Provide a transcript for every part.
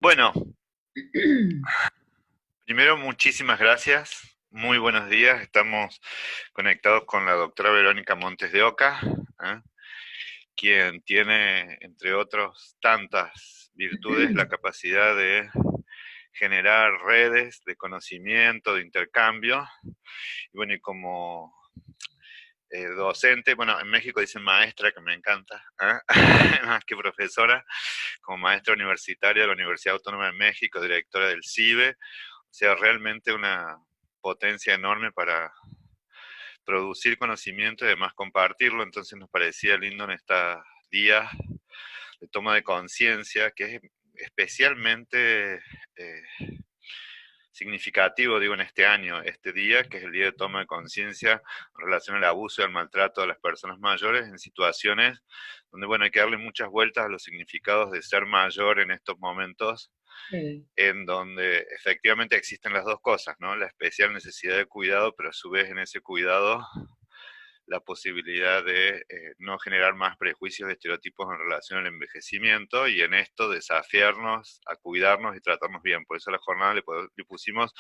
Bueno, primero muchísimas gracias, muy buenos días. Estamos conectados con la doctora Verónica Montes de Oca, ¿eh? Quien tiene, entre otros tantas virtudes, la capacidad de generar redes de conocimiento, de intercambio. Y bueno, y como docente, bueno, en México dicen maestra, que me encanta, ¿eh? Más que profesora, como maestra universitaria de la Universidad Autónoma de México, directora del CIBE, o sea, realmente una potencia enorme para producir conocimiento y además compartirlo, entonces nos parecía lindo en estos días de toma de conciencia, que es especialmente eh, significativo, digo, en este año, este día, que es el día de toma de conciencia en relación al abuso y al maltrato de las personas mayores en situaciones donde, bueno, hay que darle muchas vueltas a los significados de ser mayor en estos momentos, Sí. en donde efectivamente existen las dos cosas, ¿no? La especial necesidad de cuidado, pero a su vez en ese cuidado la posibilidad de no generar más prejuicios y estereotipos en relación al envejecimiento y en esto desafiarnos a cuidarnos y tratarnos bien. Por eso a la jornada le pusimos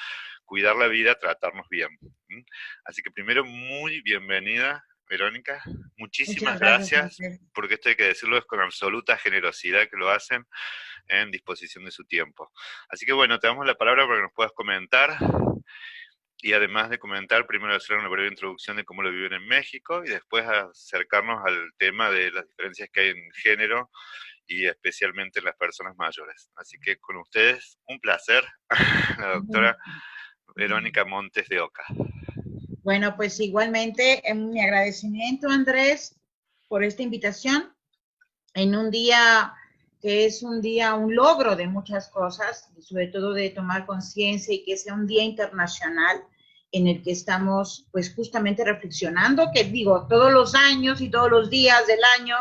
cuidar la vida, tratarnos bien. ¿Mm? Así que primero, muy bienvenida, Verónica. Muchas Muchísimas gracias, gracias, Andrés. porque esto hay que decirlo, es con absoluta generosidad que lo hacen en disposición de su tiempo. Así que bueno, te damos la palabra para que nos puedas comentar y además de comentar, primero hacer una breve introducción de cómo lo viven en México y después acercarnos al tema de las diferencias que hay en género y especialmente en las personas mayores. Así que con ustedes, un placer, la doctora Verónica Montes de Oca. Bueno, pues igualmente mi agradecimiento, Andrés, por esta invitación en un día que es un día, un logro de muchas cosas, sobre todo de tomar conciencia y que sea un día internacional en el que estamos pues justamente reflexionando, que digo, todos los años y todos los días del año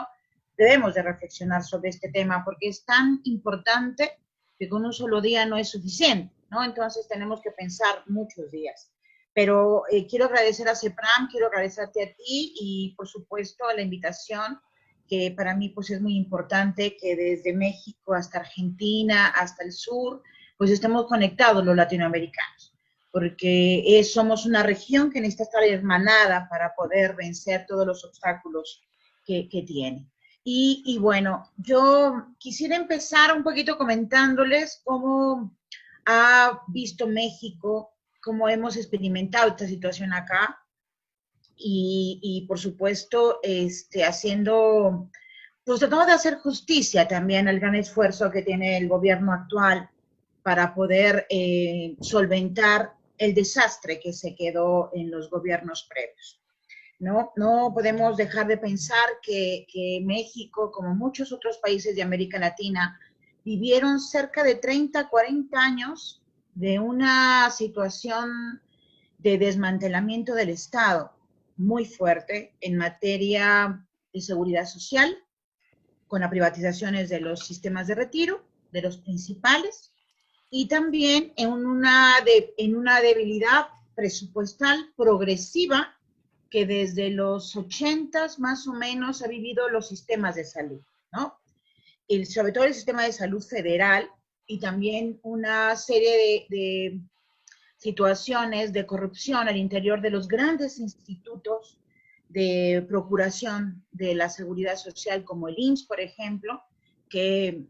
debemos de reflexionar sobre este tema porque es tan importante que con un solo día no es suficiente, ¿no? Entonces tenemos que pensar muchos días. Pero quiero agradecer a CEPRAM, quiero agradecerte a ti y por supuesto a la invitación que para mí pues es muy importante que desde México hasta Argentina, hasta el sur, pues estemos conectados los latinoamericanos, porque somos una región que necesita estar hermanada para poder vencer todos los obstáculos que tiene. Bueno, yo quisiera empezar un poquito comentándoles cómo ha visto México, cómo hemos experimentado esta situación acá por supuesto, haciendo, pues tratando de hacer justicia también al gran esfuerzo que tiene el gobierno actual para poder solventar el desastre que se quedó en los gobiernos previos. No podemos dejar de pensar que México, como muchos otros países de América Latina, vivieron cerca de 30, 40 años de una situación de desmantelamiento del Estado muy fuerte en materia de seguridad social, con las privatizaciones de los sistemas de retiro, de los principales, y también en una debilidad presupuestal progresiva que desde los 80 más o menos ha vivido los sistemas de salud, ¿no? Sobre todo el sistema de salud federal y también una serie de situaciones de corrupción al interior de los grandes institutos de procuración de la seguridad social, como el IMSS, por ejemplo, que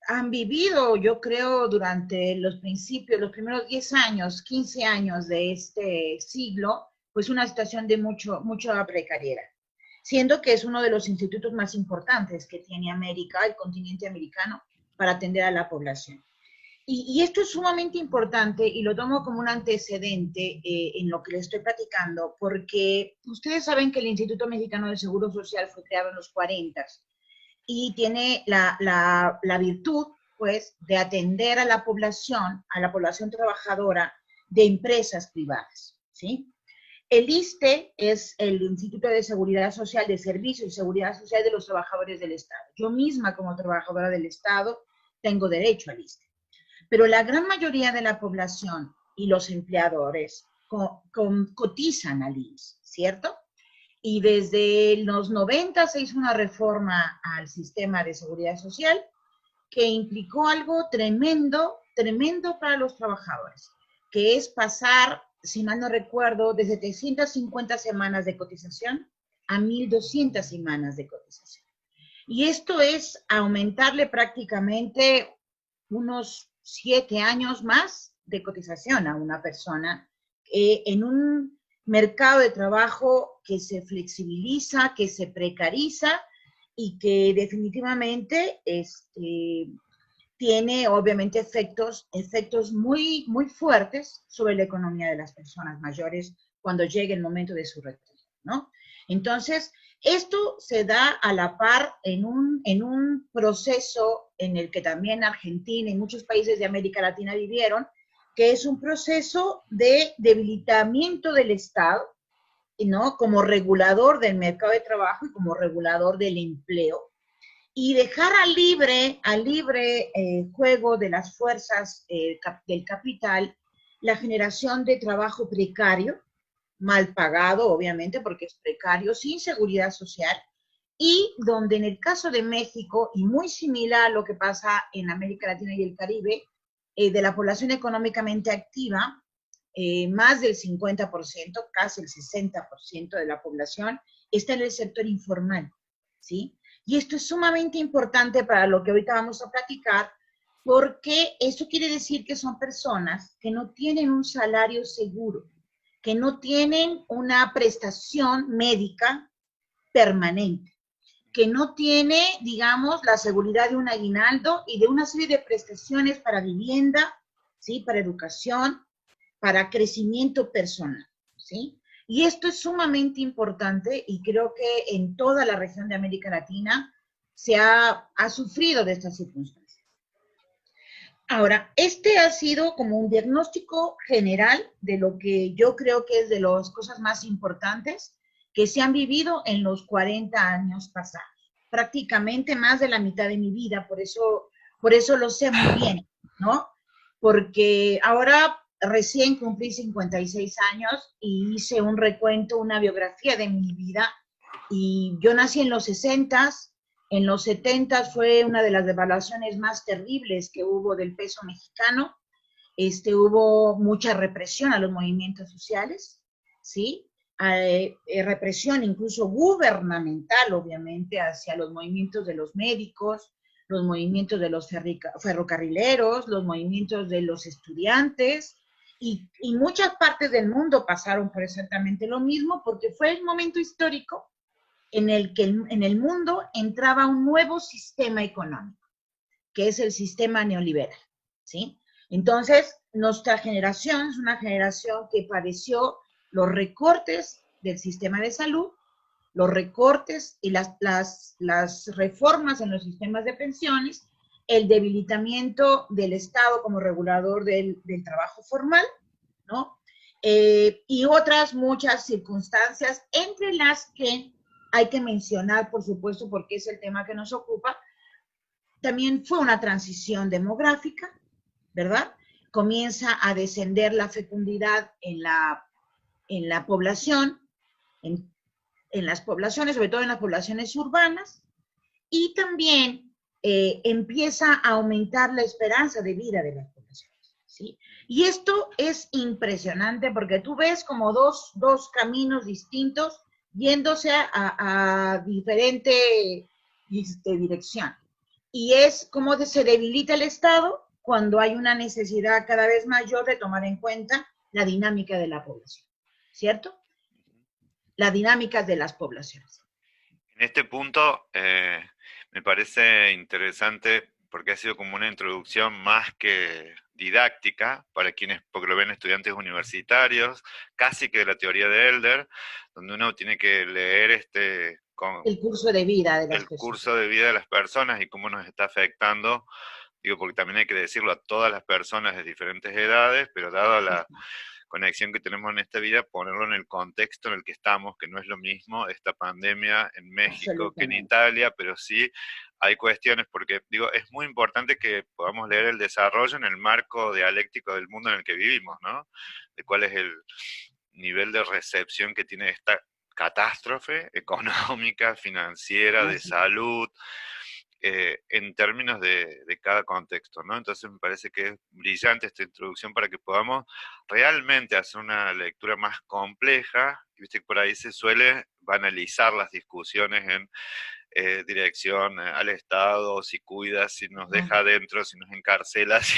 han vivido, yo creo, durante los principios, los primeros 10 años, 15 años de este siglo, pues una situación de mucha precariedad, siendo que es uno de los institutos más importantes que tiene América, el continente americano, para atender a la población. Esto es sumamente importante y lo tomo como un antecedente en lo que les estoy platicando, porque ustedes saben que el Instituto Mexicano del Seguro Social fue creado en los 40 y tiene la virtud, pues, de atender a la población trabajadora de empresas privadas, ¿sí? El ISSSTE es el Instituto de Seguridad Social, de Servicios y Seguridad Social de los Trabajadores del Estado. Yo misma, como trabajadora del Estado, tengo derecho al ISSSTE, pero la gran mayoría de la población y los empleadores cotizan al IMSS, ¿cierto? Y desde los 90 se hizo una reforma al sistema de seguridad social que implicó algo tremendo, tremendo para los trabajadores, que es pasar, si mal no recuerdo, de 750 semanas de cotización a 1.200 semanas de cotización. Y esto es aumentarle prácticamente unos 7 años más de cotización a una persona en un mercado de trabajo que se flexibiliza, que se precariza y que definitivamente tiene obviamente efectos muy, muy fuertes sobre la economía de las personas mayores cuando llegue el momento de su retiro, ¿no? Entonces, esto se da a la par en un proceso en el que también Argentina y muchos países de América Latina vivieron, que es un proceso de debilitamiento del Estado, ¿no? Como regulador del mercado de trabajo y como regulador del empleo, y dejar al libre juego de las fuerzas del capital la generación de trabajo precario, mal pagado, obviamente, porque es precario, sin seguridad social, y donde en el caso de México, y muy similar a lo que pasa en América Latina y el Caribe, de la población económicamente activa, más del 50%, casi el 60% de la población, está en el sector informal, ¿sí? Y esto es sumamente importante para lo que ahorita vamos a platicar, porque eso quiere decir que son personas que no tienen un salario seguro, que no tienen una prestación médica permanente, que no tiene, digamos, la seguridad de un aguinaldo y de una serie de prestaciones para vivienda, ¿sí? Para educación, para crecimiento personal, ¿sí? Y esto es sumamente importante y creo que en toda la región de América Latina ha sufrido de estas circunstancias. Ahora, este ha sido como un diagnóstico general de lo que yo creo que es de las cosas más importantes que se han vivido en los 40 años pasados. Prácticamente más de la mitad de mi vida, por eso lo sé muy bien, ¿no? Porque ahora recién cumplí 56 años y hice un recuento, una biografía de mi vida. Y yo nací en los 60, en los 70 fue una de las devaluaciones más terribles que hubo del peso mexicano. Hubo mucha represión a los movimientos sociales, ¿sí? Represión incluso gubernamental, obviamente, hacia los movimientos de los médicos, los movimientos de los ferrocarrileros, los movimientos de los estudiantes, y muchas partes del mundo pasaron por exactamente lo mismo, porque fue el momento histórico en el que en el mundo entraba un nuevo sistema económico, que es el sistema neoliberal, ¿sí? Entonces, nuestra generación es una generación que padeció los recortes del sistema de salud, los recortes y las reformas en los sistemas de pensiones, el debilitamiento del Estado como regulador del trabajo formal, ¿no? Y otras muchas circunstancias, entre las que hay que mencionar, por supuesto, porque es el tema que nos ocupa, también fue una transición demográfica, ¿verdad? Comienza a descender la fecundidad en la población, en las poblaciones, sobre todo en las poblaciones urbanas, y también empieza a aumentar la esperanza de vida de las poblaciones, ¿sí? Y esto es impresionante porque tú ves como dos caminos distintos yéndose a diferente dirección. Y es como se debilita el Estado cuando hay una necesidad cada vez mayor de tomar en cuenta la dinámica de la población, ¿cierto? La dinámica de las poblaciones. En este punto me parece interesante porque ha sido como una introducción más que didáctica para quienes, porque lo ven estudiantes universitarios, casi que de la teoría de Elder, donde uno tiene que leer El curso de vida de las el personas. curso de vida de las personas y cómo nos está afectando. Digo, porque también hay que decirlo a todas las personas de diferentes edades, pero dada la conexión que tenemos en esta vida, ponerlo en el contexto en el que estamos, que no es lo mismo esta pandemia en México que en Italia, pero sí hay cuestiones, porque digo, es muy importante que podamos leer el desarrollo en el marco dialéctico del mundo en el que vivimos, ¿no? De cuál es el nivel de recepción que tiene esta catástrofe económica, financiera, de salud, en términos de cada contexto, ¿no? Entonces me parece que es brillante esta introducción para que podamos realmente hacer una lectura más compleja. Viste que por ahí se suele banalizar las discusiones en dirección al Estado, si cuida, si nos deja No, adentro, si nos encarcela, si,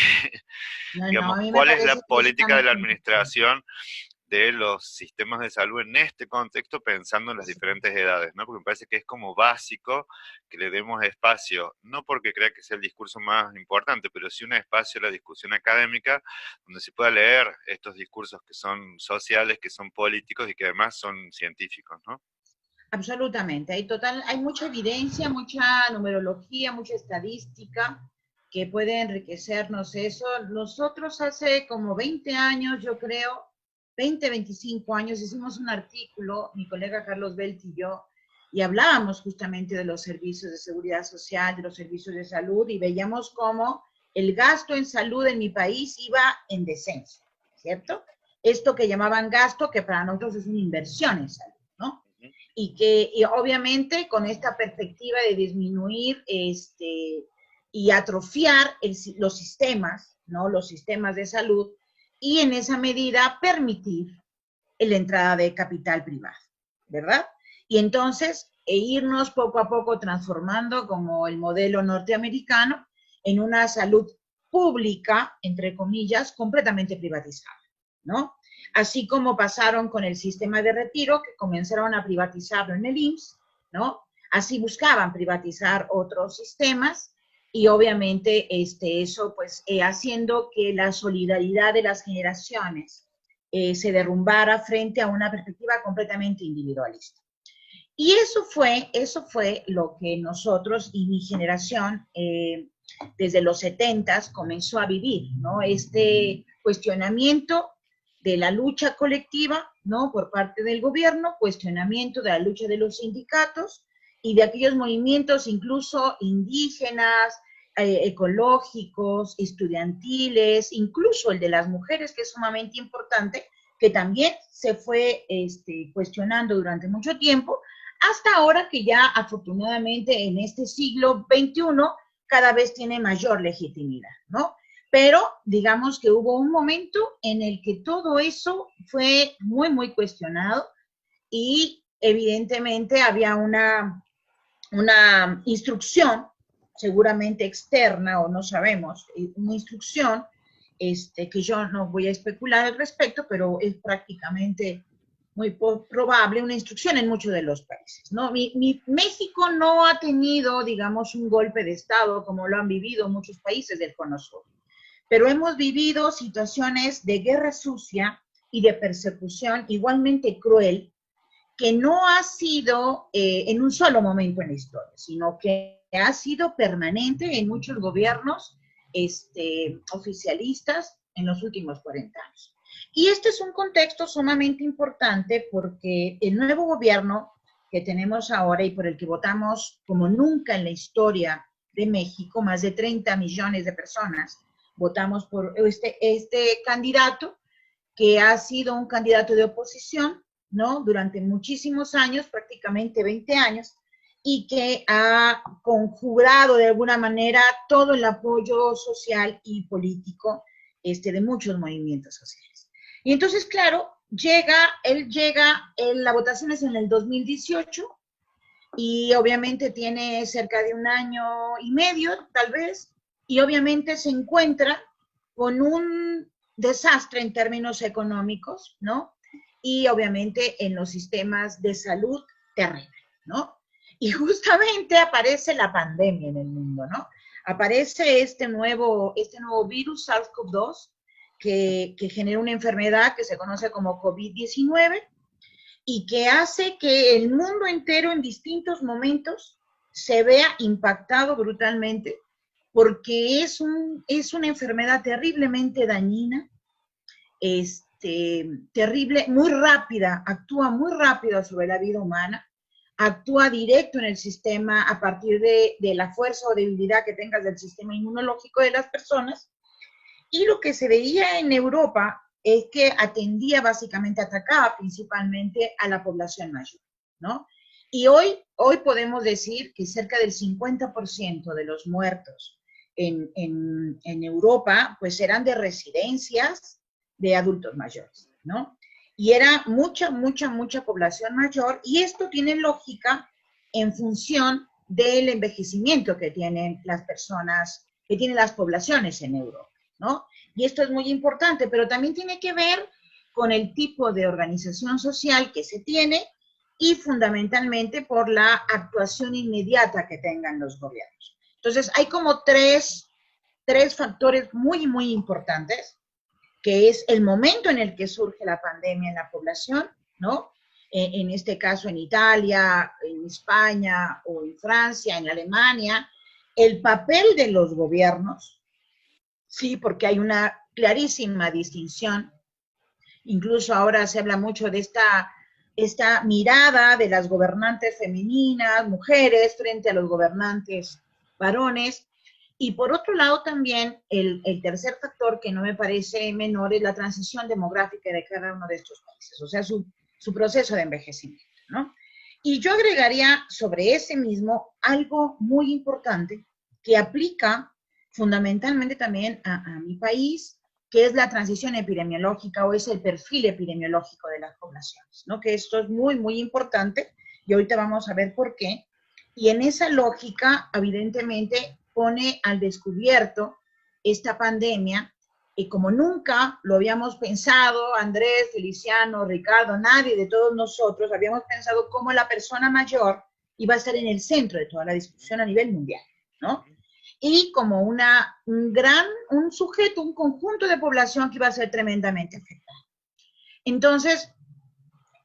no, a digamos, mí me cuál es la parece que eso política de también la es importante. administración de los sistemas de salud en este contexto, pensando en las diferentes edades, ¿no? Porque me parece que es como básico que le demos espacio, no porque crea que sea el discurso más importante, pero sí un espacio a la discusión académica, donde se pueda leer estos discursos que son sociales, que son políticos y que además son científicos, ¿no? Absolutamente. Hay mucha evidencia, mucha numerología, mucha estadística que puede enriquecernos eso. Nosotros hace como 20 años, yo creo, 20, 25 años, hicimos un artículo, mi colega Carlos Belt y yo, y hablábamos justamente de los servicios de seguridad social, de los servicios de salud, y veíamos cómo el gasto en salud en mi país iba en descenso, ¿cierto? Esto que llamaban gasto, que para nosotros es una inversión en salud, ¿no? Y obviamente con esta perspectiva de disminuir y atrofiar los sistemas, ¿no? Los sistemas de salud, y en esa medida permitir la entrada de capital privado, ¿verdad? Y entonces irnos poco a poco transformando como el modelo norteamericano en una salud pública, entre comillas, completamente privatizada, ¿no? Así como pasaron con el sistema de retiro, que comenzaron a privatizarlo en el IMSS, ¿no? Así buscaban privatizar otros sistemas y obviamente eso pues haciendo que la solidaridad de las generaciones se derrumbara frente a una perspectiva completamente individualista. Y eso fue lo que nosotros y mi generación desde los 70 comenzó a vivir, ¿no? Este cuestionamiento de la lucha colectiva, ¿no? Por parte del gobierno, cuestionamiento de la lucha de los sindicatos y de aquellos movimientos incluso indígenas, ecológicos, estudiantiles, incluso el de las mujeres, que es sumamente importante, que también se fue cuestionando durante mucho tiempo, hasta ahora que ya afortunadamente en este siglo XXI cada vez tiene mayor legitimidad, ¿no? Pero digamos que hubo un momento en el que todo eso fue muy, muy cuestionado y evidentemente había una instrucción, seguramente externa o no sabemos, una instrucción que yo no voy a especular al respecto, pero es prácticamente muy probable una instrucción en muchos de los países, ¿no? México no ha tenido, digamos, un golpe de Estado como lo han vivido muchos países del Cono Sur, pero hemos vivido situaciones de guerra sucia y de persecución igualmente cruel que no ha sido en un solo momento en la historia, sino que ha sido permanente en muchos gobiernos oficialistas en los últimos 40 años. Y este es un contexto sumamente importante porque el nuevo gobierno que tenemos ahora y por el que votamos como nunca en la historia de México, más de 30 millones de personas votamos por este candidato, que ha sido un candidato de oposición, ¿no? Durante muchísimos años, prácticamente 20 años, y que ha conjurado de alguna manera todo el apoyo social y político de muchos movimientos sociales. Y entonces, claro, la votación es en el 2018 y obviamente tiene cerca de un año y medio, tal vez, y obviamente se encuentra con un desastre en términos económicos, ¿no? Y obviamente en los sistemas de salud terrible, ¿no? Y justamente aparece la pandemia en el mundo, ¿no? Aparece este nuevo virus SARS-CoV-2 que genera una enfermedad que se conoce como COVID-19 y que hace que el mundo entero en distintos momentos se vea impactado brutalmente porque es una enfermedad terriblemente dañina, terrible, muy rápida, actúa muy rápido sobre la vida humana, actúa directo en el sistema a partir de la fuerza o debilidad que tengas del sistema inmunológico de las personas. Y lo que se veía en Europa es que atendía básicamente, atacaba principalmente a la población mayor, ¿no? Y hoy podemos decir que cerca del 50% de los muertos en Europa, pues eran de residencias de adultos mayores, ¿no? Y era mucha población mayor, y esto tiene lógica en función del envejecimiento que tienen las personas, que tienen las poblaciones en Europa, ¿no? Y esto es muy importante, pero también tiene que ver con el tipo de organización social que se tiene y fundamentalmente por la actuación inmediata que tengan los gobiernos. Entonces, hay como tres factores muy importantes, que es el momento en el que surge la pandemia en la población, ¿no? En este caso en Italia, en España o en Francia, en Alemania, el papel de los gobiernos, sí, porque hay una clarísima distinción. Incluso ahora se habla mucho de esta mirada de las gobernantes femeninas, mujeres, frente a los gobernantes varones. Y por otro lado también el tercer factor que no me parece menor es la transición demográfica de cada uno de estos países, o sea, su proceso de envejecimiento, ¿no? Y yo agregaría sobre ese mismo algo muy importante que aplica fundamentalmente también a mi país, que es la transición epidemiológica o es el perfil epidemiológico de las poblaciones, ¿no? Que esto es muy importante y ahorita vamos a ver por qué. Y en esa lógica, evidentemente, pone al descubierto esta pandemia, y como nunca lo habíamos pensado, Andrés, Feliciano, Ricardo, nadie de todos nosotros habíamos pensado cómo la persona mayor iba a estar en el centro de toda la discusión a nivel mundial, ¿no? Y como un sujeto, un conjunto de población que iba a ser tremendamente afectado. Entonces,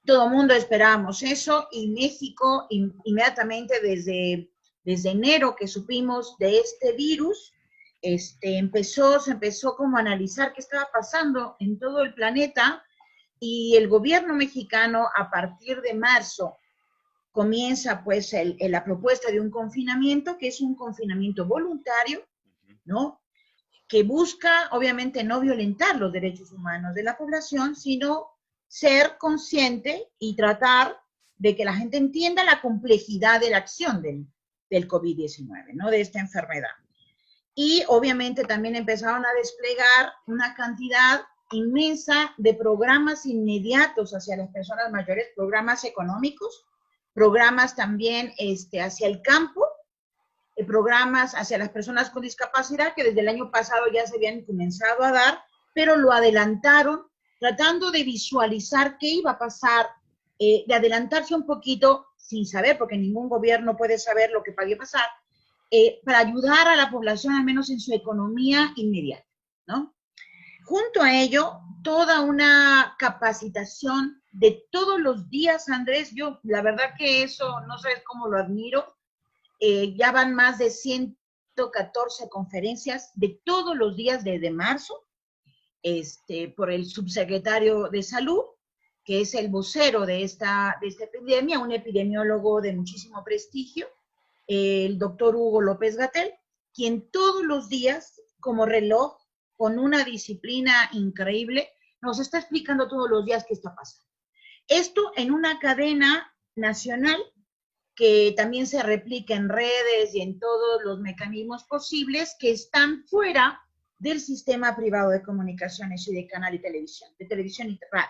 todo el mundo esperábamos eso, y México inmediatamente desde enero que supimos de este virus, se empezó como a analizar qué estaba pasando en todo el planeta, y el gobierno mexicano a partir de marzo comienza pues la propuesta de un confinamiento, que es un confinamiento voluntario, ¿no? Que busca obviamente no violentar los derechos humanos de la población, sino ser consciente y tratar de que la gente entienda la complejidad de la acción del COVID-19, ¿no? De esta enfermedad. Y obviamente también empezaron a desplegar una cantidad inmensa de programas inmediatos hacia las personas mayores, programas económicos, programas también hacia el campo, programas hacia las personas con discapacidad que desde el año pasado ya se habían comenzado a dar, pero lo adelantaron tratando de visualizar qué iba a pasar, de adelantarse un poquito sin saber, porque ningún gobierno puede saber lo que podía pasar, para ayudar a la población al menos en su economía inmediata, ¿no? Junto a ello, toda una capacitación de todos los días, Andrés, yo la verdad que eso no sabes cómo lo admiro. Ya van más de 114 conferencias de todos los días desde marzo, por el subsecretario de Salud, que es el vocero de esta epidemia, un epidemiólogo de muchísimo prestigio, el doctor Hugo López-Gatell, quien todos los días, como reloj, con una disciplina increíble, nos está explicando todos los días qué está pasando. Esto en una cadena nacional que también se replica en redes y en todos los mecanismos posibles que están fuera del sistema privado de comunicaciones y de canal y televisión, de televisión y radio.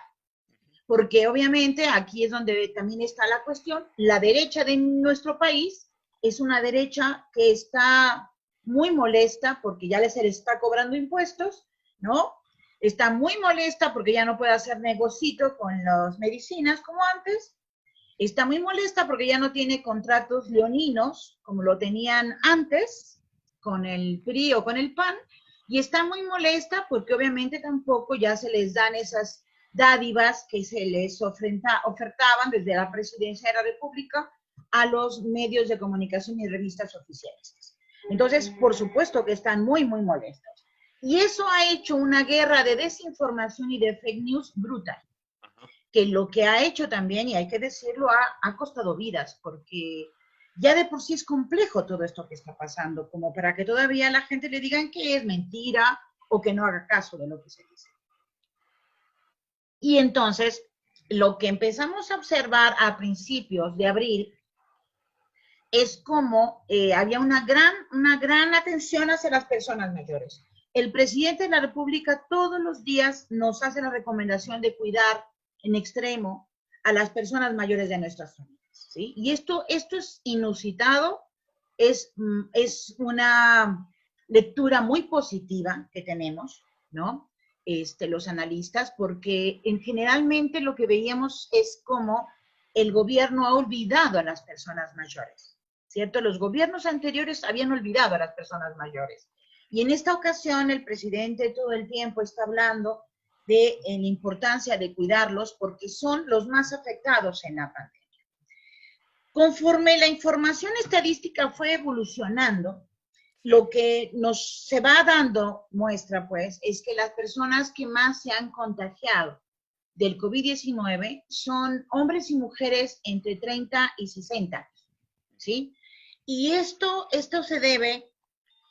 Porque obviamente aquí es donde también está la cuestión. La derecha de nuestro país es una derecha que está muy molesta porque ya se les está cobrando impuestos, ¿no? Está muy molesta porque ya no puede hacer negocito con las medicinas como antes. Está muy molesta porque ya no tiene contratos leoninos como lo tenían antes con el PRI o con el PAN, y está muy molesta porque obviamente tampoco ya se les dan esas dádivas que se les ofertaban desde la presidencia de la República a los medios de comunicación y revistas oficiales. Entonces, por supuesto que están muy molestos. Y eso ha hecho una guerra de desinformación y de fake news brutal, que lo que ha hecho también, y hay que decirlo, ha costado vidas, porque ya de por sí es complejo todo esto que está pasando, como para que todavía la gente le digan que es mentira o que no haga caso de lo que se dice. Y entonces, lo que empezamos a observar a principios de abril es como había una gran atención hacia las personas mayores. El presidente de la República todos los días nos hace la recomendación de cuidar en extremo a las personas mayores de nuestras familias, ¿sí? Y esto es inusitado, es una lectura muy positiva que tenemos, ¿no? Los analistas, porque generalmente lo que veíamos es como el gobierno ha olvidado a las personas mayores, ¿cierto? Los gobiernos anteriores habían olvidado a las personas mayores. Y en esta ocasión el presidente todo el tiempo está hablando de la importancia de cuidarlos porque son los más afectados en la pandemia. Conforme la información estadística fue evolucionando, lo que se va dando muestra, pues, es que las personas que más se han contagiado del COVID-19 son hombres y mujeres entre 30 y 60, ¿sí? Y esto se debe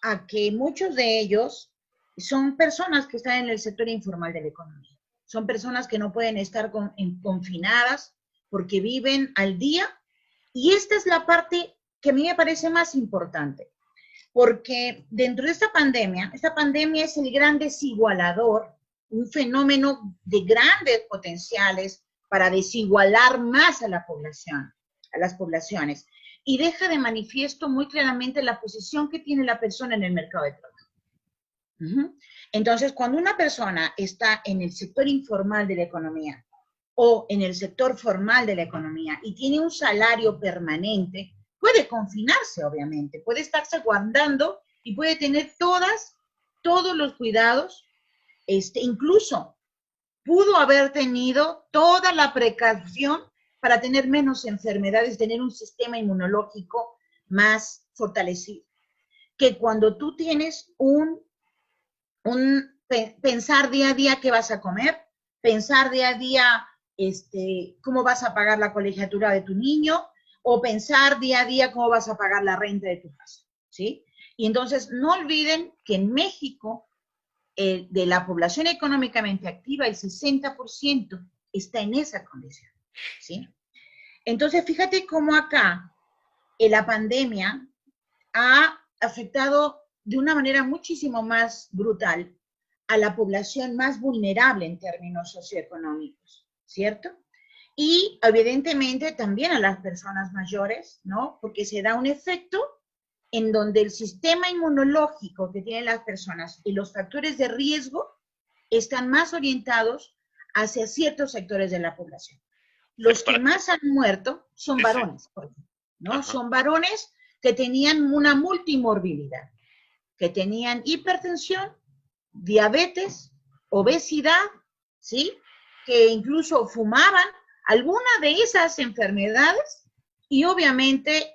a que muchos de ellos son personas que están en el sector informal de la economía. Son personas que no pueden estar confinadas porque viven al día. Y esta es la parte que a mí me parece más importante, porque dentro de esta pandemia es el gran desigualador, un fenómeno de grandes potenciales para desigualar más a la población, a las poblaciones, y deja de manifiesto muy claramente la posición que tiene la persona en el mercado de trabajo. Entonces, cuando una persona está en el sector informal de la economía o en el sector formal de la economía y tiene un salario permanente, puede confinarse, obviamente, puede estarse guardando y puede tener todos los cuidados, incluso pudo haber tenido toda la precaución para tener menos enfermedades, tener un sistema inmunológico más fortalecido. Que cuando tú tienes pensar día a día qué vas a comer, pensar día a día cómo vas a pagar la colegiatura de tu niño, o pensar día a día cómo vas a pagar la renta de tu casa, ¿sí? Y entonces no olviden que en México, de la población económicamente activa, el 60% está en esa condición, ¿sí? Entonces fíjate cómo acá la pandemia ha afectado de una manera muchísimo más brutal a la población más vulnerable en términos socioeconómicos, ¿cierto? Y evidentemente también a las personas mayores, ¿no? Porque se da un efecto en donde el sistema inmunológico que tienen las personas y los factores de riesgo están más orientados hacia ciertos sectores de la población. Los que más han muerto son varones, por ejemplo, ¿no? Ajá. Son varones que tenían una multimorbilidad, que tenían hipertensión, diabetes, obesidad, ¿sí? Que incluso fumaban, alguna de esas enfermedades, y obviamente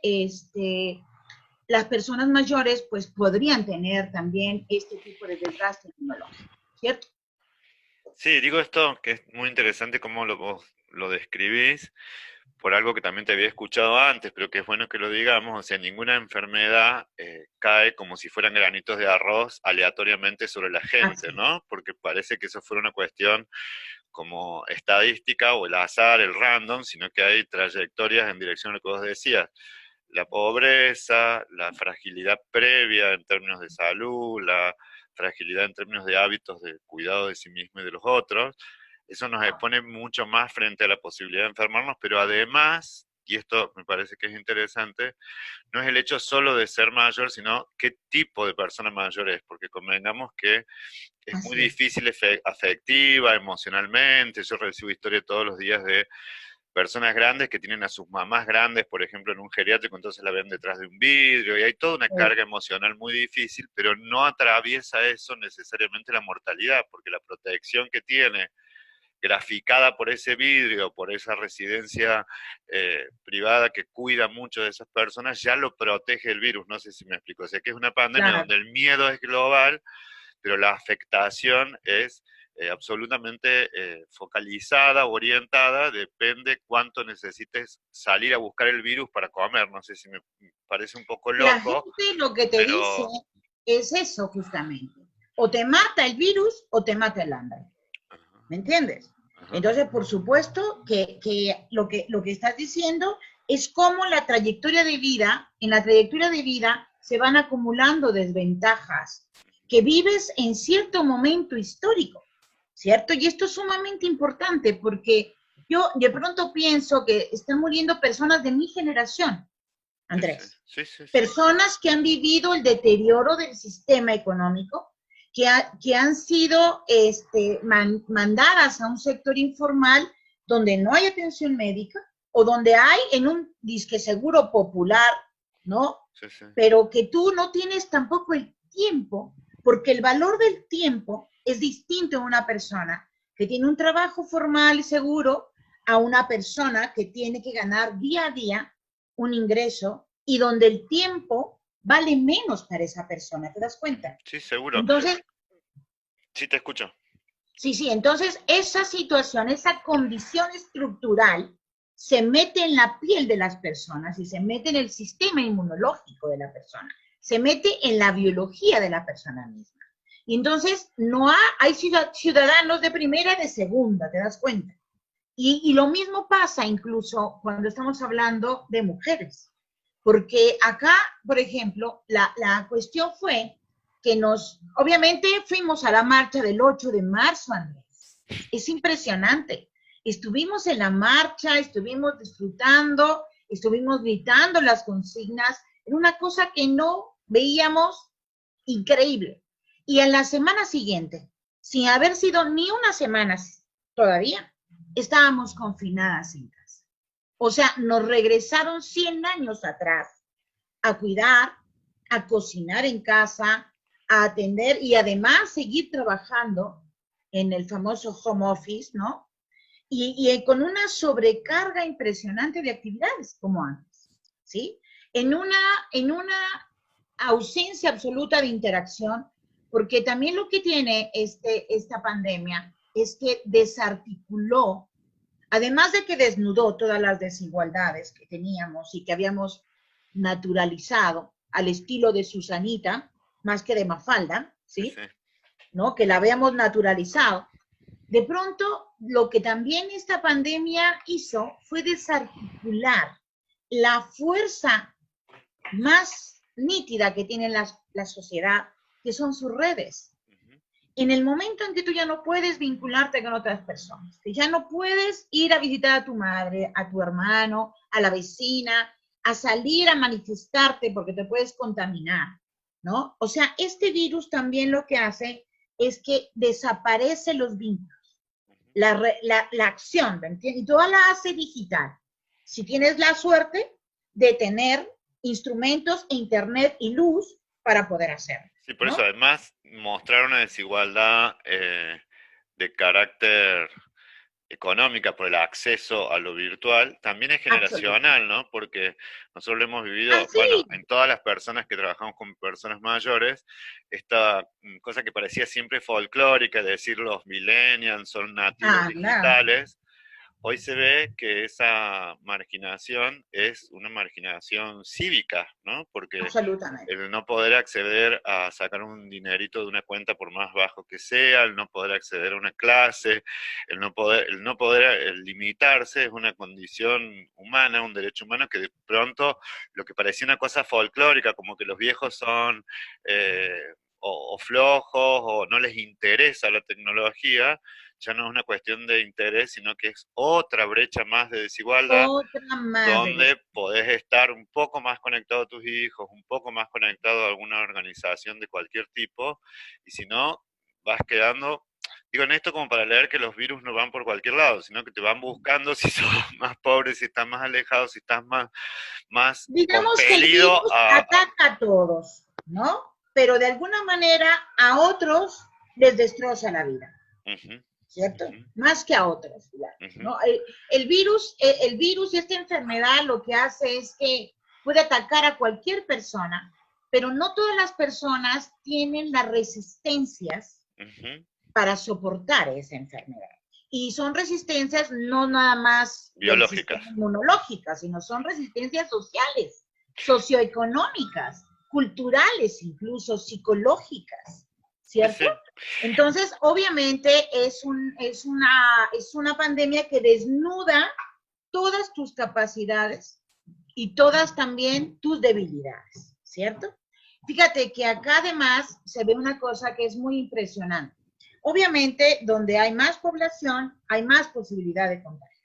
las personas mayores pues podrían tener también este tipo de desgaste inmunológico, ¿cierto? Sí, digo esto que es muy interesante cómo vos lo describís, por algo que también te había escuchado antes, pero que es bueno que lo digamos, o sea, ninguna enfermedad cae como si fueran granitos de arroz aleatoriamente sobre la gente, ¿no? Porque parece que eso fuera una cuestión como estadística o el azar, el random, sino que hay trayectorias en dirección a lo que vos decías. La pobreza, la fragilidad previa en términos de salud, la fragilidad en términos de hábitos de cuidado de sí mismo y de los otros, eso nos expone mucho más frente a la posibilidad de enfermarnos, pero además, y esto me parece que es interesante, no es el hecho solo de ser mayor, sino qué tipo de persona mayor es, porque convengamos que es muy difícil afectiva, emocionalmente. Yo recibo historias todos los días de personas grandes que tienen a sus mamás grandes, por ejemplo, en un geriátrico, entonces la ven detrás de un vidrio, y hay toda una carga emocional muy difícil, pero no atraviesa eso necesariamente la mortalidad, porque la protección que tiene graficada por ese vidrio, por esa residencia privada que cuida mucho de esas personas, ya lo protege el virus, no sé si me explico. O sea, que es una pandemia donde el miedo es global, pero la afectación es absolutamente focalizada, orientada, depende cuánto necesites salir a buscar el virus para comer. No sé si me parece un poco loco. La gente lo que te dice es eso justamente. O te mata el virus o te mata el hambre. ¿Me entiendes? Entonces, por supuesto que lo que estás diciendo es como la trayectoria de vida, en la trayectoria de vida se van acumulando desventajas que vives en cierto momento histórico, ¿cierto? Y esto es sumamente importante porque yo de pronto pienso que están muriendo personas de mi generación, Sí, sí, Andrés. sí, sí, sí. Personas que han vivido el deterioro del sistema económico, que han sido mandadas a un sector informal donde no hay atención médica o donde hay en un disque seguro popular, ¿no? Sí, sí. Pero que tú no tienes tampoco el tiempo, porque el valor del tiempo es distinto a una persona que tiene un trabajo formal y seguro a una persona que tiene que ganar día a día un ingreso y donde el tiempo vale menos para esa persona, ¿te das cuenta? Sí, seguro. Entonces, Sí, te escucho. sí, entonces esa situación, esa condición estructural se mete en la piel de las personas y se mete en el sistema inmunológico de la persona, se mete en la biología de la persona misma. Y entonces hay ciudadanos de primera y de segunda, ¿te das cuenta? Y lo mismo pasa incluso cuando estamos hablando de mujeres, porque acá, por ejemplo, la cuestión fue que obviamente fuimos a la marcha del 8 de marzo, Andrés. Es impresionante. Estuvimos en la marcha, estuvimos disfrutando, estuvimos gritando las consignas, era una cosa que no veíamos increíble. Y en la semana siguiente, sin haber sido ni una semana todavía, estábamos confinadas en casa. O sea, nos regresaron 100 años atrás a cuidar, a cocinar en casa, a atender y además seguir trabajando en el famoso home office, ¿no? Y con una sobrecarga impresionante de actividades como antes, ¿sí? En una ausencia absoluta de interacción, porque también lo que tiene esta pandemia es que desarticuló, además de que desnudó todas las desigualdades que teníamos y que habíamos naturalizado al estilo de Susanita, más que de Mafalda, Sí, ¿sí? sí. ¿No? Que la habíamos naturalizado. De pronto, lo que también esta pandemia hizo fue desarticular la fuerza más nítida que tiene la sociedad, que son sus redes. Ujú. En el momento en que tú ya no puedes vincularte con otras personas, que ya no puedes ir a visitar a tu madre, a tu hermano, a la vecina, a salir a manifestarte porque te puedes contaminar, ¿no? O sea, este virus también lo que hace es que desaparecen los vínculos, la acción, ¿me entiendes? Y toda la hace digital. Si tienes la suerte de tener instrumentos, internet y luz para poder hacerlo, Sí, por eso ¿no? además mostrar una desigualdad de carácter económica por el acceso a lo virtual también es Absolutamente. generacional, ¿no? Porque nosotros lo hemos vivido, bueno, Así. en todas las personas que trabajamos con personas mayores, esta cosa que parecía siempre folclórica, de decir los millennials son nativos Anda, digitales. Hoy se ve que esa marginación es una marginación cívica, ¿no? Porque absolutamente. el no poder acceder a sacar un dinerito de una cuenta por más bajo que sea, el no poder acceder a una clase, el no poder limitarse es una condición humana, un derecho humano que de pronto lo que parecía una cosa folclórica, como que los viejos son o flojos o no les interesa la tecnología, ya no es una cuestión de interés, sino que es otra brecha más de desigualdad Otra más de donde podés estar un poco más conectado a tus hijos, un poco más conectado a alguna organización de cualquier tipo, y si no, vas quedando, digo en esto como para leer que los virus no van por cualquier lado, sino que te van buscando si sos más pobre, si estás más alejado, si estás más Digamos que el compelido virus ataca a todos, ¿no? Pero de alguna manera a otros les destroza la vida, Ujú, ¿cierto? ujú, más que a otros, ujú, ¿no? El virus y esta enfermedad lo que hace es que puede atacar a cualquier persona, pero no todas las personas tienen las resistencias ujú. para soportar esa enfermedad. Y son resistencias no nada más del Biológicas. sistema inmunológico, sino son resistencias sociales, socioeconómicas, culturales, incluso psicológicas, Sí, ¿cierto? sí. Entonces, obviamente es una pandemia que desnuda todas tus capacidades y todas también tus debilidades, ¿cierto? Fíjate que acá además se ve una cosa que es muy impresionante. Obviamente, donde hay más población, hay más posibilidad de contagio.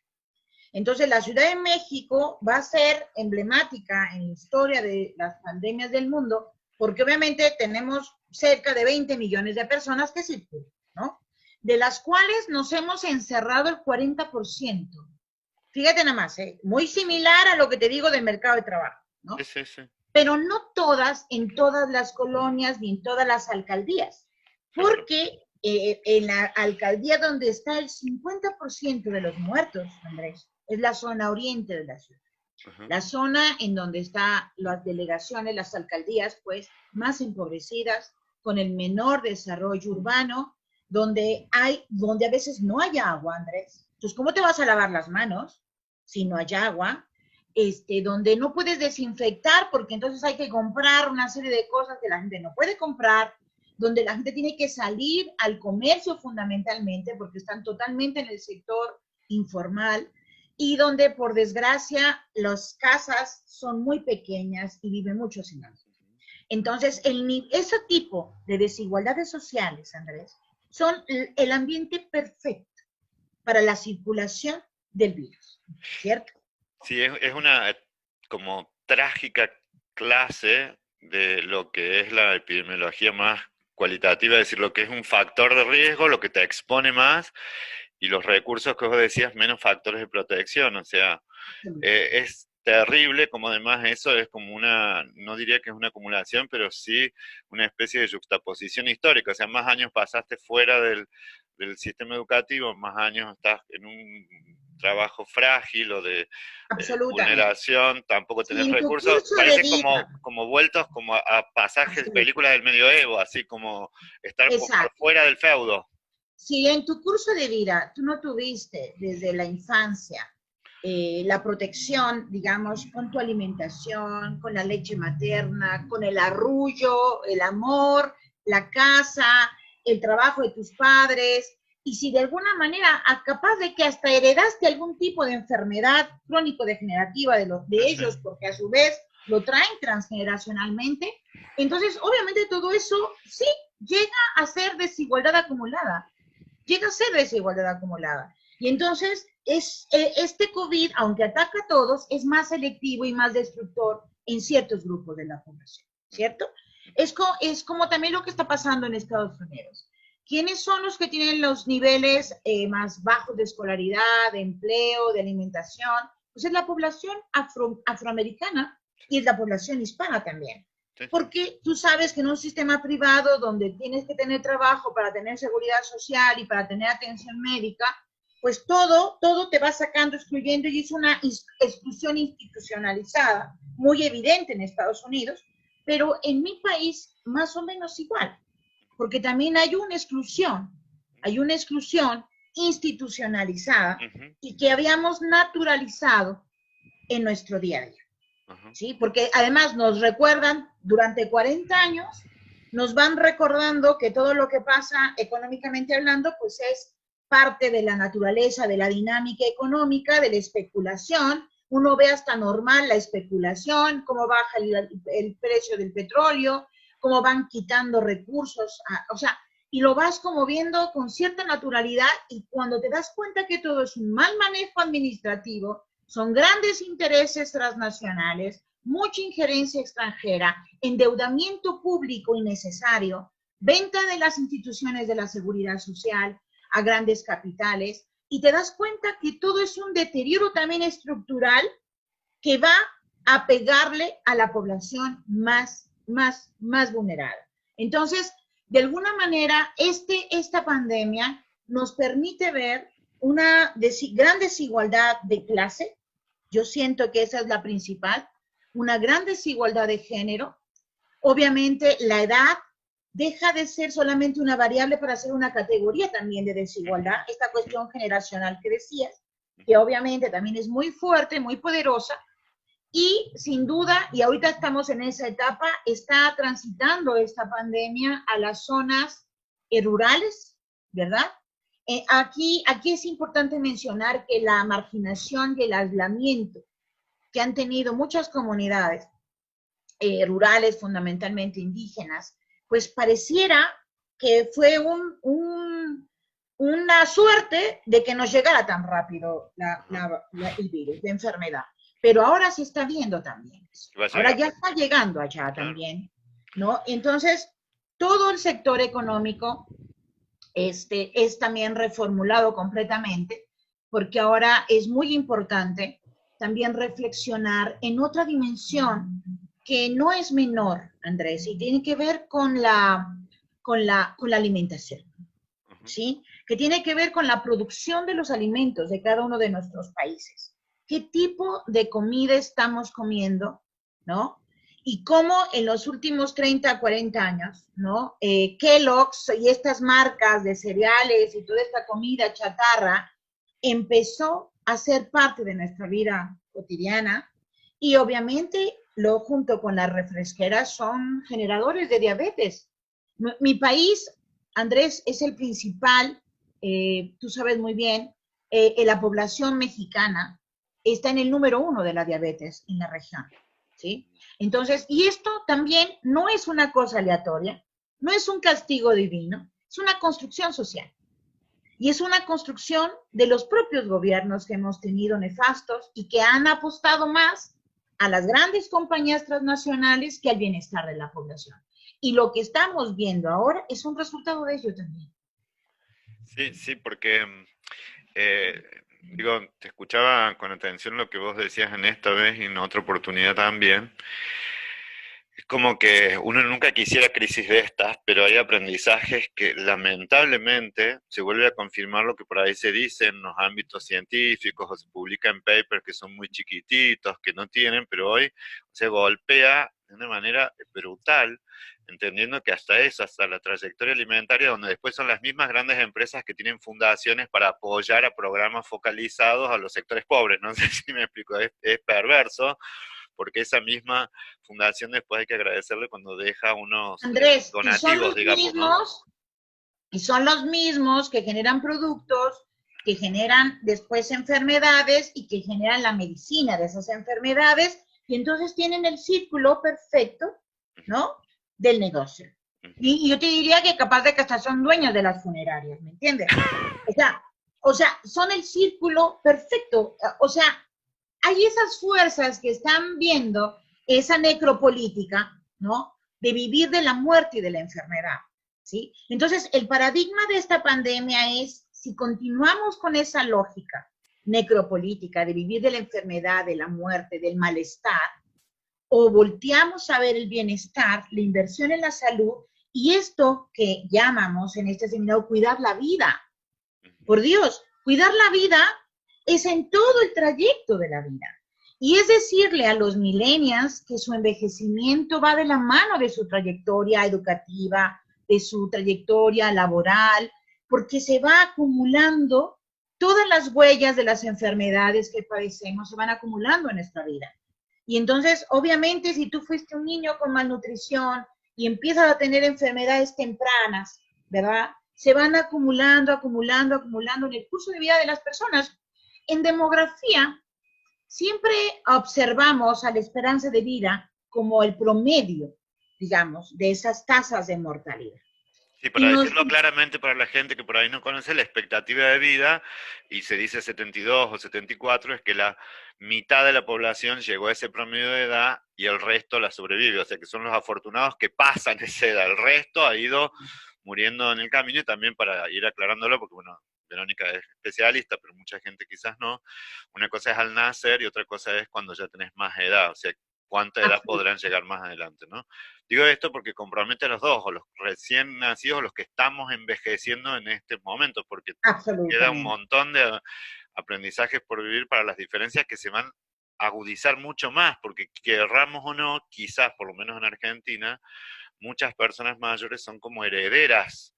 Entonces, la Ciudad de México va a ser emblemática en la historia de las pandemias del mundo, porque obviamente tenemos cerca de 20 millones de personas que circulan, ¿no? De las cuales nos hemos encerrado el 40%. Fíjate nada más, muy similar a lo que te digo del mercado de trabajo, ¿no? Sí, sí, sí. Pero no todas, en todas las colonias ni en todas las alcaldías, Claro. porque en la alcaldía donde está el 50% de los muertos, Andrés, es la zona oriente de la ciudad. Ajá. La zona en donde están las delegaciones, las alcaldías, pues, más empobrecidas, con el menor desarrollo urbano, donde a veces no hay agua, Andrés. Entonces, ¿cómo te vas a lavar las manos si no hay agua? Donde no puedes desinfectar porque entonces hay que comprar una serie de cosas que la gente no puede comprar, donde la gente tiene que salir al comercio fundamentalmente porque están totalmente en el sector informal y donde por desgracia las casas son muy pequeñas y viven muchos enanos. Entonces, ese tipo de desigualdades sociales, Andrés, son el ambiente perfecto para la circulación del virus, ¿cierto? Sí, es una como trágica clase de lo que es la epidemiología más cualitativa, es decir, lo que es un factor de riesgo, lo que te expone más, y los recursos que vos decías, menos factores de protección. O sea, es terrible como además eso es como una, no diría que es una acumulación, pero sí una especie de juxtaposición histórica. O sea, más años pasaste fuera del sistema educativo, más años estás en un trabajo frágil o de Absolutamente. vulneración, tampoco Si tenés en tu recursos, curso de parece vida, como vueltos como a pasajes de absolutamente, películas del medioevo, así como estar por exacto. fuera del feudo. Si en tu curso de vida tú no tuviste desde la infancia la protección, digamos, con tu alimentación, con la leche materna, con el arrullo, el amor, la casa, el trabajo de tus padres, y si de alguna manera, capaz de que hasta heredaste algún tipo de enfermedad crónico-degenerativa de Sí, sí. ellos, porque a su vez lo traen transgeneracionalmente, entonces obviamente todo eso sí llega a ser desigualdad acumulada, llega a ser desigualdad acumulada. Y entonces este COVID, aunque ataca a todos, es más selectivo y más destructor en ciertos grupos de la población, ¿cierto? Es como también lo que está pasando en Estados Unidos. ¿Quiénes son los que tienen los niveles más bajos de escolaridad, de empleo, de alimentación? Pues es la población afroamericana y es la población hispana también. Sí, sí. Porque tú sabes que en un sistema privado donde tienes que tener trabajo para tener seguridad social y para tener atención médica, pues todo te va sacando, excluyendo, y es una exclusión institucionalizada, muy evidente en Estados Unidos, pero en mi país más o menos igual, porque también hay una exclusión institucionalizada Ujú, y que habíamos naturalizado en nuestro día a día. ujú. ¿Sí? Porque además nos recuerdan, durante 40 años, nos van recordando que todo lo que pasa económicamente hablando, pues es parte de la naturaleza, de la dinámica económica, de la especulación. Uno ve hasta normal la especulación, cómo baja el precio del petróleo, cómo van quitando recursos, o sea, y lo vas como viendo con cierta naturalidad y cuando te das cuenta que todo es un mal manejo administrativo, son grandes intereses transnacionales, mucha injerencia extranjera, endeudamiento público innecesario, venta de las instituciones de la seguridad social a grandes capitales, y te das cuenta que todo es un deterioro también estructural que va a pegarle a la población más vulnerable. Entonces, de alguna manera, esta pandemia nos permite ver una gran desigualdad de clase. Yo siento que esa es la principal, una gran desigualdad de género. Obviamente, la edad deja de ser solamente una variable para ser una categoría también de desigualdad, esta cuestión generacional que decías, que obviamente también es muy fuerte, muy poderosa, y sin duda, y ahorita estamos en esa etapa, está transitando esta pandemia a las zonas rurales, ¿verdad? Aquí es importante mencionar que la marginación y el aislamiento que han tenido muchas comunidades rurales, fundamentalmente indígenas, pues pareciera que fue una suerte de que nos llegara tan rápido el virus, la enfermedad. Pero ahora se está viendo también. Va a Ahora llegar. ya está llegando allá Claro. también, ¿no? Entonces, todo el sector económico es también reformulado completamente, porque ahora es muy importante también reflexionar en otra dimensión que no es menor, Andrés, y tiene que ver con la alimentación, Ujú. ¿sí? Que tiene que ver con la producción de los alimentos de cada uno de nuestros países. ¿Qué tipo de comida estamos comiendo, no? Y cómo en los últimos 30, 40 años, ¿no? Kellogg's y estas marcas de cereales y toda esta comida chatarra empezó a ser parte de nuestra vida cotidiana y obviamente lo junto con las refresqueras son generadores de diabetes. Mi país, Andrés, es el principal, tú sabes muy bien, la población mexicana está en el número 1 de la diabetes en la región, ¿sí? Entonces, y esto también no es una cosa aleatoria, no es un castigo divino, es una construcción social. Y es una construcción de los propios gobiernos que hemos tenido nefastos y que han apostado más a las grandes compañías transnacionales que al bienestar de la población. Y lo que estamos viendo ahora es un resultado de ello también. Sí, sí, porque eh, digo, te escuchaba con atención lo que vos decías en esta vez y en otra oportunidad también. Es como que uno nunca quisiera crisis de estas, pero hay aprendizajes que lamentablemente se vuelve a confirmar lo que por ahí se dice en los ámbitos científicos o se publica en papers que son muy chiquititos, que no tienen, pero hoy se golpea de una manera brutal, entendiendo que hasta eso, hasta la trayectoria alimentaria, donde después son las mismas grandes empresas que tienen fundaciones para apoyar a programas focalizados a los sectores pobres. No sé si me explico, es perverso porque esa misma fundación después hay que agradecerle cuando deja unos Andrés, donativos, digamos, ¿no? y son los mismos que generan productos, que generan después enfermedades y que generan la medicina de esas enfermedades, y entonces tienen el círculo perfecto, ¿no? Del negocio. Y yo te diría que capaz de que hasta son dueños de las funerarias, ¿me entiendes? O sea, son el círculo perfecto. O sea, hay esas fuerzas que están viendo esa necropolítica, ¿no? De vivir de la muerte y de la enfermedad, ¿sí? Entonces, el paradigma de esta pandemia es, si continuamos con esa lógica necropolítica de vivir de la enfermedad, de la muerte, del malestar, o volteamos a ver el bienestar, la inversión en la salud y esto que llamamos en este seminario cuidar la vida. Por Dios, cuidar la vida es en todo el trayecto de la vida. Y es decirle a los millennials que su envejecimiento va de la mano de su trayectoria educativa, de su trayectoria laboral, porque se va acumulando todas las huellas de las enfermedades que padecemos, se van acumulando en nuestra vida. Y entonces, obviamente, si tú fuiste un niño con malnutrición y empiezas a tener enfermedades tempranas, ¿verdad? Se van acumulando, acumulando, acumulando en el curso de vida de las personas. En demografía, siempre observamos a la esperanza de vida como el promedio, digamos, de esas tasas de mortalidad. Sí, Y para nos, decirlo claramente para la gente que por ahí no conoce, la expectativa de vida, y se dice 72 o 74, es que la mitad de la población llegó a ese promedio de edad y el resto la sobrevive, o sea que son los afortunados que pasan esa edad, el resto ha ido muriendo en el camino y también para ir aclarándolo, porque bueno, Verónica es especialista, pero mucha gente quizás no, una cosa es al nacer y otra cosa es cuando ya tenés más edad, o sea, cuánta edad podrán llegar más adelante, ¿no? Digo esto porque compromete a los dos, o los recién nacidos, o los que estamos envejeciendo en este momento, porque queda un absolutamente. montón de aprendizajes por vivir para las diferencias que se van a agudizar mucho más, porque querramos o no, quizás, por lo menos en Argentina, muchas personas mayores son como herederas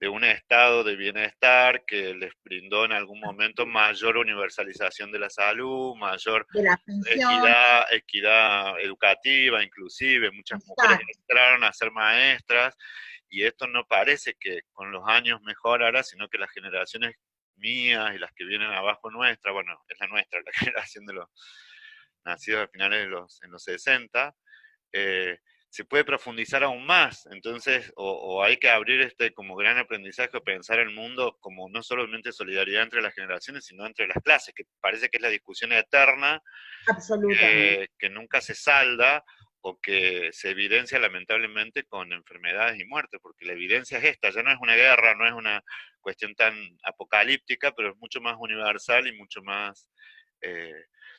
de un estado de bienestar que les brindó en algún momento mayor universalización de la salud, mayor De la pensión, equidad educativa, inclusive muchas mujeres exacto. entraron a ser maestras y esto no parece que con los años mejorará, sino que las generaciones mías y las que vienen abajo nuestra, bueno, es la nuestra, la generación de los nacidos a finales de en los 60, se puede profundizar aún más. Entonces, o hay que abrir como gran aprendizaje o pensar el mundo como no solamente solidaridad entre las generaciones, sino entre las clases, que parece que es la discusión eterna, Absolutamente. que nunca se salda o que se evidencia lamentablemente con enfermedades y muertes, porque la evidencia es esta, ya no es una guerra, no es una cuestión tan apocalíptica, pero es mucho más universal y mucho más, eh,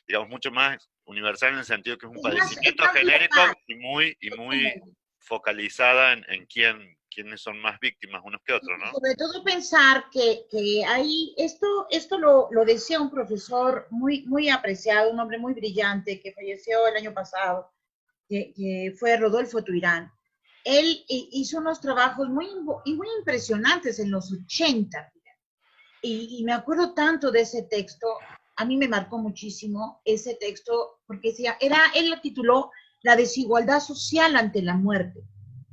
digamos, mucho más universal en el sentido que es un Es padecimiento más genérico global, y muy totalmente. focalizada en quiénes son más víctimas unos que otros, Y ¿no? sobre todo pensar que hay, esto lo decía un profesor muy, muy apreciado, un hombre muy brillante que falleció el año pasado, que fue Rodolfo Tuirán. Él hizo unos trabajos muy impresionantes en los 80 y me acuerdo tanto de ese texto, a mí me marcó muchísimo ese texto porque decía, él lo tituló La desigualdad social ante la muerte.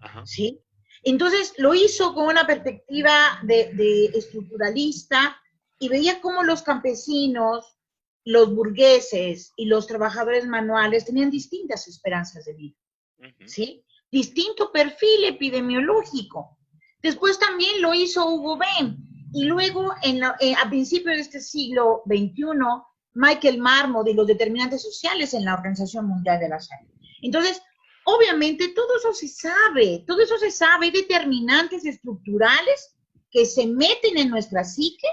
Ajá. ¿Sí? Entonces lo hizo con una perspectiva de estructuralista y veía cómo los campesinos, los burgueses y los trabajadores manuales tenían distintas esperanzas de vida, Uh-huh. ¿sí? Distinto perfil epidemiológico. Después también lo hizo Hugo Ben y luego a principios de este siglo XXI, Michael Marmot y los determinantes sociales en la Organización Mundial de la Salud. Entonces, obviamente todo eso se sabe, hay determinantes estructurales que se meten en nuestra psique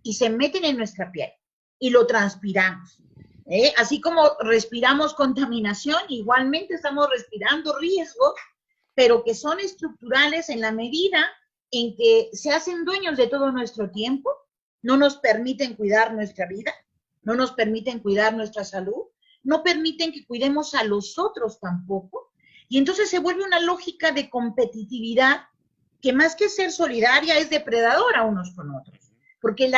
y se meten en nuestra piel y lo transpiramos. Así como respiramos contaminación, igualmente estamos respirando riesgos, pero que son estructurales en la medida en que se hacen dueños de todo nuestro tiempo, no nos permiten cuidar nuestra vida, no nos permiten cuidar nuestra salud, no permiten que cuidemos a los otros tampoco, y entonces se vuelve una lógica de competitividad que más que ser solidaria es depredadora unos con otros, porque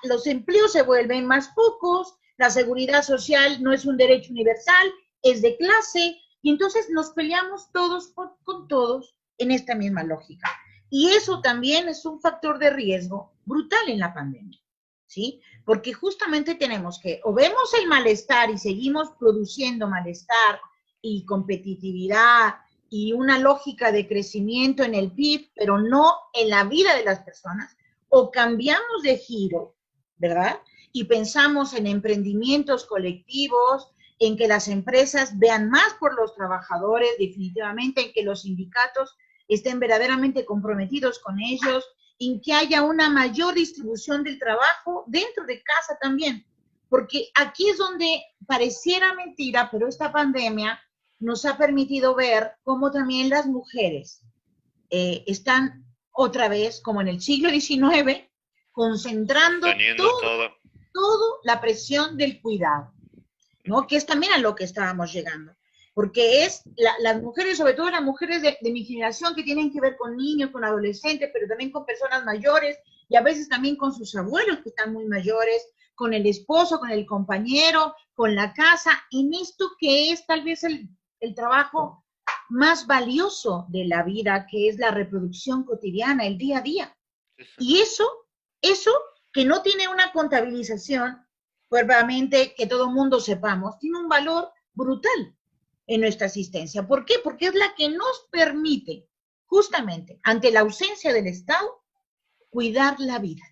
los empleos se vuelven más pocos, la seguridad social no es un derecho universal, es de clase, y entonces nos peleamos todos con todos en esta misma lógica. Y eso también es un factor de riesgo brutal en la pandemia, ¿sí? Porque justamente tenemos que, o vemos el malestar y seguimos produciendo malestar y competitividad y una lógica de crecimiento en el PIB, pero no en la vida de las personas, o cambiamos de giro, ¿verdad? Y pensamos en emprendimientos colectivos, en que las empresas vean más por los trabajadores, definitivamente, en que los sindicatos estén verdaderamente comprometidos con ellos, en que haya una mayor distribución del trabajo dentro de casa también. Porque aquí es donde pareciera mentira, pero esta pandemia nos ha permitido ver cómo también las mujeres están otra vez, como en el siglo XIX, concentrando Sosteniendo todo. todo la presión del cuidado, ¿no? Que es también a lo que estábamos llegando. Porque es las mujeres, sobre todo las mujeres de mi generación, que tienen que ver con niños, con adolescentes, pero también con personas mayores y a veces también con sus abuelos que están muy mayores, con el esposo, con el compañero, con la casa, en esto que es tal vez el trabajo más valioso de la vida, que es la reproducción cotidiana, el día a día. Sí, sí. Y eso que no tiene una contabilización, probablemente que todo mundo sepamos, tiene un valor brutal en nuestra asistencia. ¿Por qué? Porque es la que nos permite, justamente, ante la ausencia del Estado, cuidar la vida,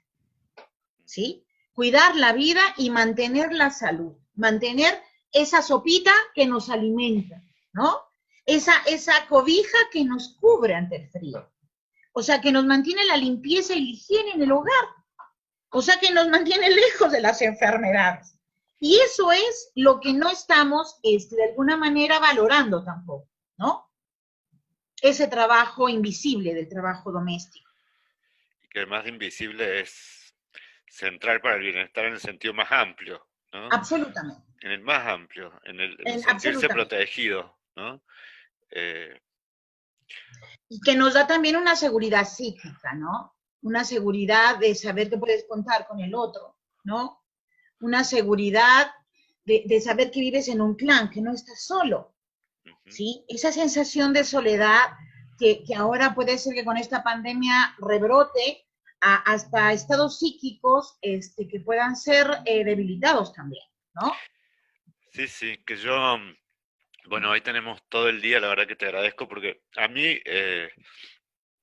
¿sí? Cuidar la vida y mantener la salud, mantener esa sopita que nos alimenta, ¿no? Esa cobija que nos cubre ante el frío. O sea, que nos mantiene la limpieza y la higiene en el hogar. O sea, que nos mantiene lejos de las enfermedades. Y eso es lo que no estamos, de alguna manera, valorando tampoco, ¿no? Ese trabajo invisible del trabajo doméstico. Y que además de invisible es central para el bienestar en el sentido más amplio, ¿no? Absolutamente. En el más amplio, en el sentirse Absolutamente. protegido, ¿no? Eh, Y que nos da también una seguridad psíquica, ¿no? Una seguridad de saber que puedes contar con el otro, ¿no? Una seguridad de saber que vives en un clan, que no estás solo, uh-huh. ¿sí? Esa sensación de soledad que ahora puede ser que con esta pandemia rebrote hasta estados psíquicos que puedan ser debilitados también, ¿no? Sí, sí, que yo, bueno, hoy tenemos todo el día, la verdad que te agradezco porque a mí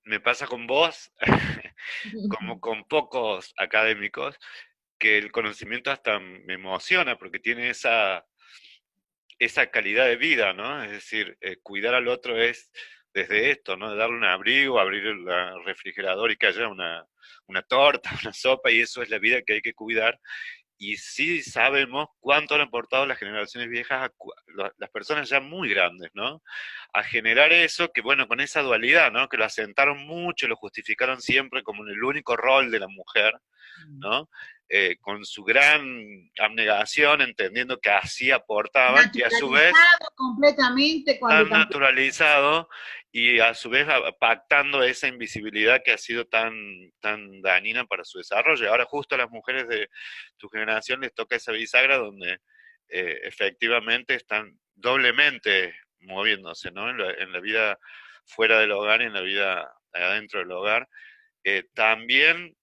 me pasa con vos, como con pocos académicos, que el conocimiento hasta me emociona porque tiene esa calidad de vida, ¿no? Es decir, cuidar al otro es desde esto, ¿no? Darle un abrigo, abrir el refrigerador y que haya una torta, una sopa, y eso es la vida que hay que cuidar. Y sí sabemos cuánto han aportado las generaciones viejas, las personas ya muy grandes, ¿no? A generar eso, que bueno, con esa dualidad, ¿no? Que lo asentaron mucho, lo justificaron siempre como el único rol de la mujer, ¿no? Con su gran abnegación, entendiendo que así aportaban, y a su vez Naturalizado completamente cuando tan también naturalizado, y a su vez pactando esa invisibilidad que ha sido tan dañina para su desarrollo. Ahora justo a las mujeres de tu generación les toca esa bisagra donde efectivamente están doblemente moviéndose, ¿no? En la vida fuera del hogar y en la vida adentro del hogar, también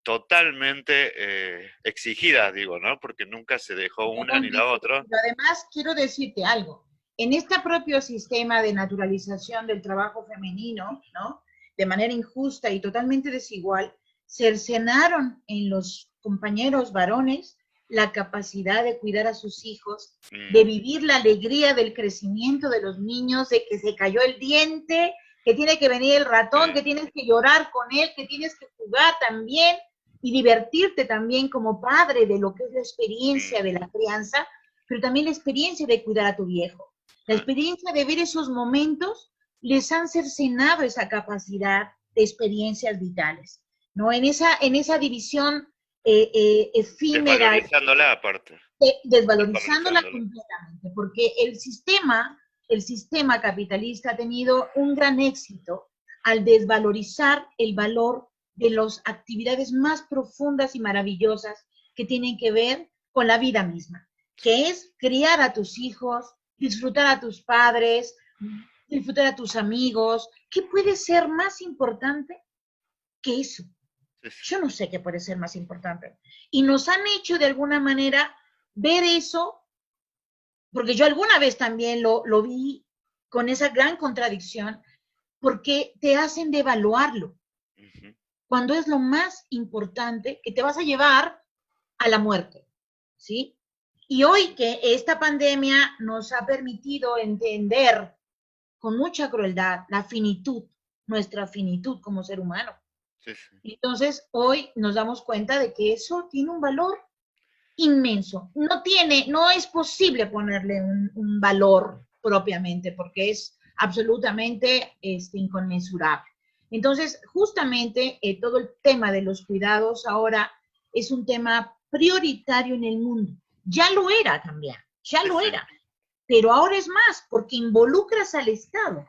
totalmente exigidas, digo, ¿no? Porque nunca se dejó una ni la totalmente. otra. Pero además, quiero decirte algo. En este propio sistema de naturalización del trabajo femenino, ¿no? De manera injusta y totalmente desigual, cercenaron en los compañeros varones la capacidad de cuidar a sus hijos, de Mm, vivir la alegría del crecimiento de los niños, de que se cayó el diente, que tiene que venir el ratón, que eh, tienes que llorar con él, que tienes que jugar también, y divertirte también como padre de lo que es la experiencia de mm, la crianza, pero también la experiencia de cuidar a tu viejo. La ah, experiencia de ver esos momentos les han cercenado esa capacidad de experiencias vitales, ¿no? En esa división efímera, desvalorizándola aparte, desvalorizándola desvalorizándola. completamente, porque el sistema capitalista ha tenido un gran éxito al desvalorizar el valor de las actividades más profundas y maravillosas que tienen que ver con la vida misma, que es criar a tus hijos, disfrutar a tus padres, disfrutar a tus amigos. ¿Qué puede ser más importante que eso? Sí, sí. Yo no sé qué puede ser más importante. Y nos han hecho de alguna manera ver eso, porque yo alguna vez también lo vi con esa gran contradicción, porque te hacen devaluarlo, Ujú. cuando es lo más importante que te vas a llevar a la muerte, ¿sí? Y hoy que esta pandemia nos ha permitido entender con mucha crueldad la finitud, nuestra finitud como ser humano. Sí, sí. Entonces, hoy nos damos cuenta de que eso tiene un valor inmenso. No es posible ponerle un valor propiamente porque es absolutamente inconmensurable. Entonces, justamente todo el tema de los cuidados ahora es un tema prioritario en el mundo. Ya lo era también, ya Sí, lo sí. era, pero ahora es más porque involucras al Estado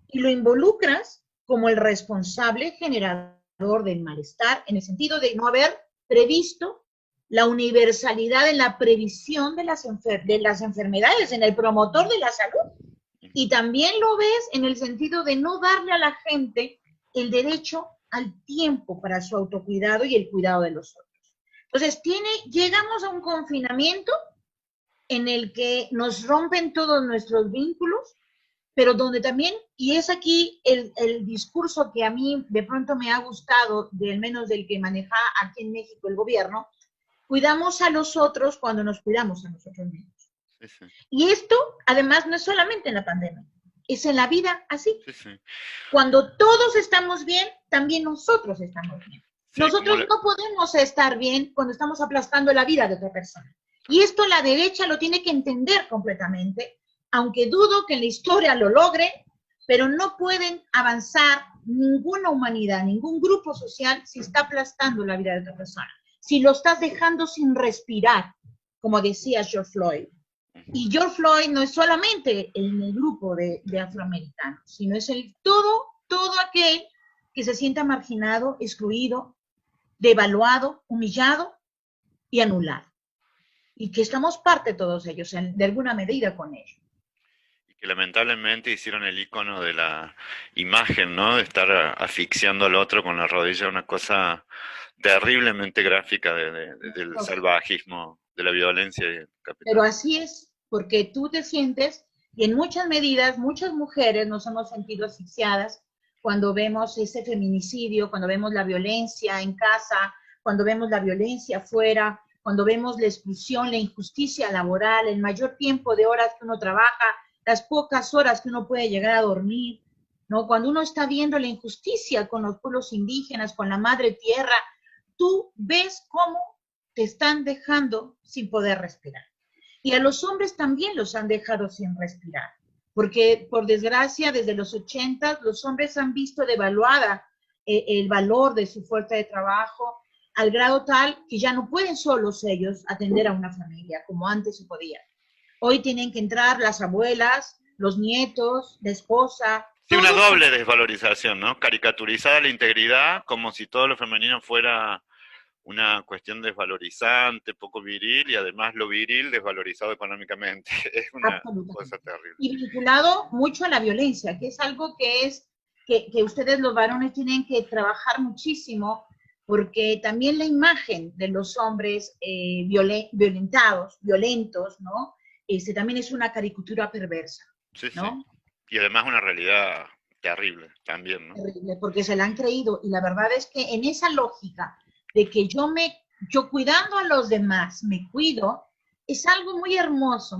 y lo involucras como el responsable generador del malestar, en el sentido de no haber previsto la universalidad en la previsión de las enfermedades, en el promotor de la salud. Ujú. Y también lo ves en el sentido de no darle a la gente el derecho al tiempo para su autocuidado y el cuidado de los otros. Entonces, llegamos a un confinamiento en el que nos rompen todos nuestros vínculos, pero donde también, y es aquí el discurso que a mí de pronto me ha gustado, de al menos del que maneja aquí en México el gobierno, cuidamos a los otros cuando nos cuidamos a nosotros mismos. Sí, sí. Y esto, además, no es solamente en la pandemia, es en la vida así. Sí, sí. Cuando todos estamos bien, también nosotros estamos bien. Sí, como Nosotros no podemos estar bien cuando estamos aplastando la vida de otra persona. Y esto la derecha lo tiene que entender completamente, aunque dudo que en la historia lo logre, pero no pueden avanzar ninguna humanidad, ningún grupo social si está aplastando la vida de otra persona, si lo estás dejando sin respirar, como decía George Floyd. ujú. Y George Floyd no es solamente en el grupo de afroamericanos, sino es todo aquel que se sienta marginado, excluido, devaluado, humillado y anulado. Y que estamos parte todos ellos, de alguna medida con ellos. Y que lamentablemente hicieron el icono de la imagen, ¿no? De estar asfixiando al otro con la rodilla, una cosa terriblemente gráfica del salvajismo, de la violencia Pero capital. así es. porque tú te sientes, y en muchas medidas, muchas mujeres nos hemos sentido asfixiadas cuando vemos ese feminicidio, cuando vemos la violencia en casa, cuando vemos la violencia afuera, cuando vemos la exclusión, la injusticia laboral, el mayor tiempo de horas que uno trabaja, las pocas horas que uno puede llegar a dormir, ¿no? Cuando uno está viendo la injusticia con los pueblos indígenas, con la madre tierra, tú ves cómo te están dejando sin poder respirar. Y a los hombres también los han dejado sin respirar, porque por desgracia desde los 80 los hombres han visto devaluada el valor de su fuerza de trabajo al grado tal que ya no pueden solos ellos atender a una familia como antes se podía. Hoy tienen que entrar las abuelas, los nietos, la esposa, Sí, una todos. doble desvalorización, ¿no? Caricaturizada la integridad, como si todo lo femenino fuera una cuestión desvalorizante, poco viril, y además lo viril desvalorizado económicamente. Es una cosa Absolutamente. terrible. Y vinculado mucho a la violencia, que es algo que que ustedes los varones tienen que trabajar muchísimo, porque también la imagen de los hombres violentados, violentos, ¿no? También es una caricatura perversa, Sí, sí. ¿no? Y además una realidad terrible también, ¿no? Terrible, porque se la han creído. Y la verdad es que en esa lógica de que yo cuidando a los demás me cuido, es algo muy hermoso,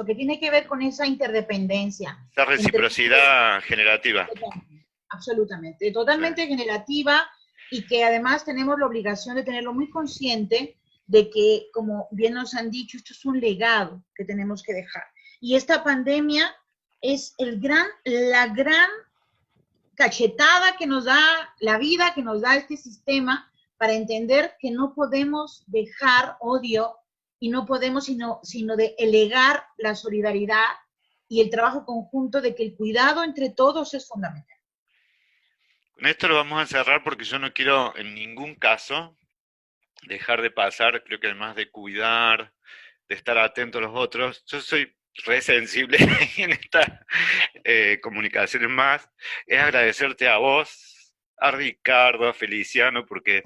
que tiene que ver con esa interdependencia Esa entre reciprocidad generativa. absolutamente, Sí. totalmente generativa y que además tenemos la obligación de tenerlo muy consciente de que, como bien nos han dicho, esto es un legado que tenemos que dejar. Y esta pandemia es la gran cachetada que nos da la vida, que nos da este sistema, para entender que no podemos dejar odio y no podemos sino de elegar la solidaridad y el trabajo conjunto de que el cuidado entre todos es fundamental. Con esto lo vamos a cerrar porque yo no quiero en ningún caso dejar de pasar, creo que además de cuidar, de estar atento a los otros, yo soy re sensible en esta comunicación más, es agradecerte a vos, a Ricardo, a Feliciano, porque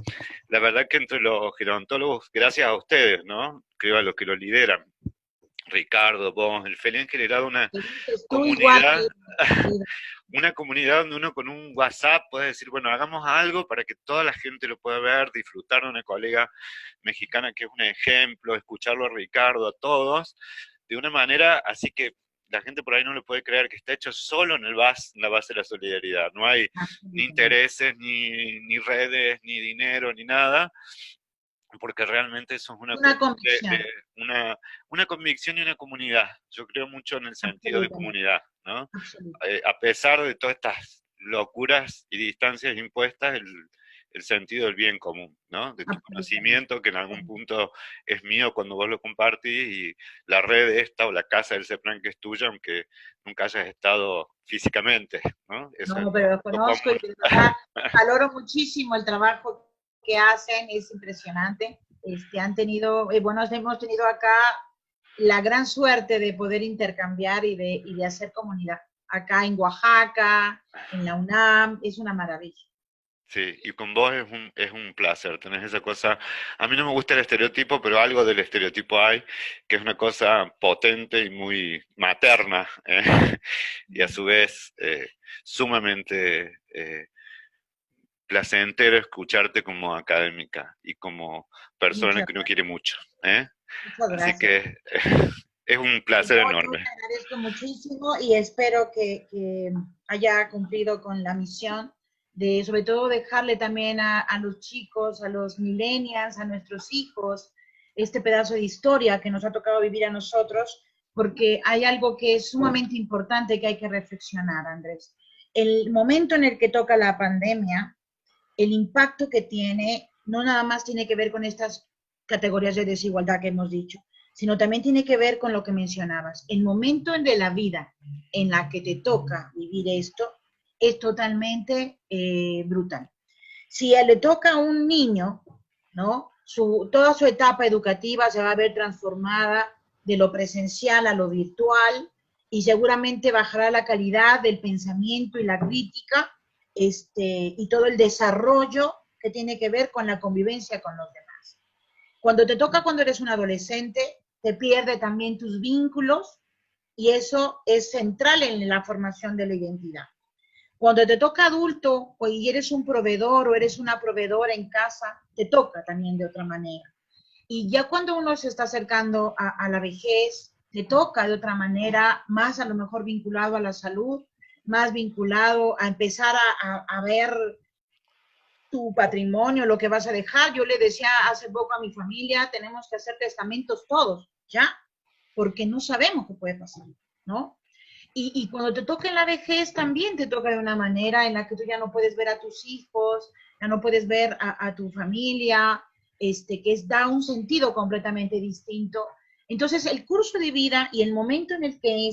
la verdad que entre los gerontólogos, gracias a ustedes, ¿no? Creo a los que lo lideran, Ricardo, vos, el Feli, han generado Tú igual, comunidad, querida. una comunidad donde uno con un WhatsApp puede decir, bueno, hagamos algo para que toda la gente lo pueda ver, disfrutar de una colega mexicana que es un ejemplo, escucharlo a Ricardo, a todos, de una manera así que la gente por ahí no le puede creer que está hecho solo en la base de la solidaridad. No hay ni intereses, ni redes, ni dinero, ni nada, porque realmente eso es una Una cuestión convicción, una convicción y una comunidad. Yo creo mucho en el sentido de absolutamente, comunidad, ¿no? absolutamente. A pesar de todas estas locuras y distancias impuestas, el sentido del bien común, ¿no? De tu Absolutamente. conocimiento, que en algún punto es mío cuando vos lo compartís, y la red esta o la casa del CEPRAN que es tuya, aunque nunca hayas estado físicamente, ¿no? Eso es No, pero lo lo conozco y común. de verdad valoro muchísimo el trabajo que hacen, es impresionante. Han tenido, bueno, hemos tenido acá la gran suerte de poder intercambiar y de hacer comunidad. Acá en Oaxaca, en la UNAM, es una maravilla. Sí, y con vos es un placer, tenés esa cosa, a mí no me gusta el estereotipo, pero algo del estereotipo hay, que es una cosa potente y muy materna, y a su vez sumamente placentero escucharte como académica y como persona Muchas, que uno quiere mucho, ¿eh? muchas Así gracias. que es un Yo, placer yo enorme. te agradezco muchísimo y espero que haya cumplido con la misión de, sobre todo, dejarle también a los chicos, a los millennials, a nuestros hijos, este pedazo de historia que nos ha tocado vivir a nosotros, porque hay algo que es sumamente importante que hay que reflexionar, Andrés. El momento en el que toca la pandemia, el impacto que tiene, no nada más tiene que ver con estas categorías de desigualdad que hemos dicho, sino también tiene que ver con lo que mencionabas. El momento de la vida en la que te toca vivir esto es totalmente brutal. Si le toca a un niño, ¿no? Toda su etapa educativa se va a ver transformada de lo presencial a lo virtual y seguramente bajará la calidad del pensamiento y la crítica y todo el desarrollo que tiene que ver con la convivencia con los demás. Cuando te toca cuando eres un adolescente, te pierde también tus vínculos y eso es central en la formación de la identidad. Cuando te toca adulto y eres un proveedor o eres una proveedora en casa, te toca también de otra manera. Y ya cuando uno se está acercando a la vejez, te toca de otra manera, más a lo mejor vinculado a la salud, más vinculado a empezar a ver tu patrimonio, lo que vas a dejar. Yo le decía hace poco a mi familia, tenemos que hacer testamentos todos, ¿ya? Porque no sabemos qué puede pasar, ¿no? Y cuando te toca en la vejez también te toca de una manera en la que tú ya no puedes ver a tus hijos, ya no puedes ver a tu familia, da un sentido completamente distinto. Entonces el curso de vida y el momento en el que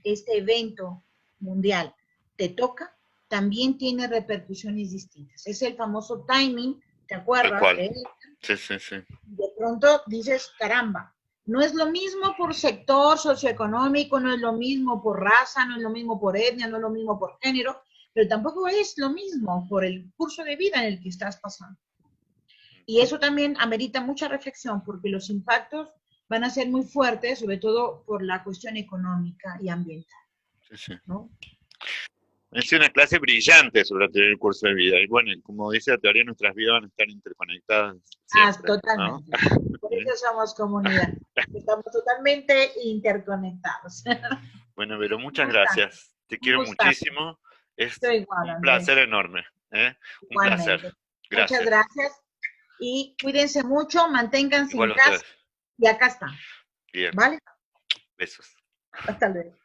este evento mundial te toca, también tiene repercusiones distintas. Es el famoso timing, ¿te Tal acuerdas cual. de él? Sí, sí, sí. De pronto dices, caramba, no es lo mismo por sector socioeconómico, no es lo mismo por raza, no es lo mismo por etnia, no es lo mismo por género, pero tampoco es lo mismo por el curso de vida en el que estás pasando. Y eso también amerita mucha reflexión porque los impactos van a ser muy fuertes, sobre todo por la cuestión económica y ambiental, Sí, sí. ¿no? Es una clase brillante sobre el curso de vida. Y bueno, como dice la teoría, nuestras vidas van a estar interconectadas siempre, ¿no? Totalmente. Por eso somos comunidad. Estamos totalmente interconectados. Bueno, pero Un muchas gustazo, gracias. Te un quiero gustazo. muchísimo. Es Yo igual, un placer Andrés. enorme. ¿Eh? Un placer. Igualmente. Muchas Gracias. gracias y cuídense mucho, manténganse Igual en a casa ustedes. y acá están. Bien. ¿Vale? Besos. Hasta luego.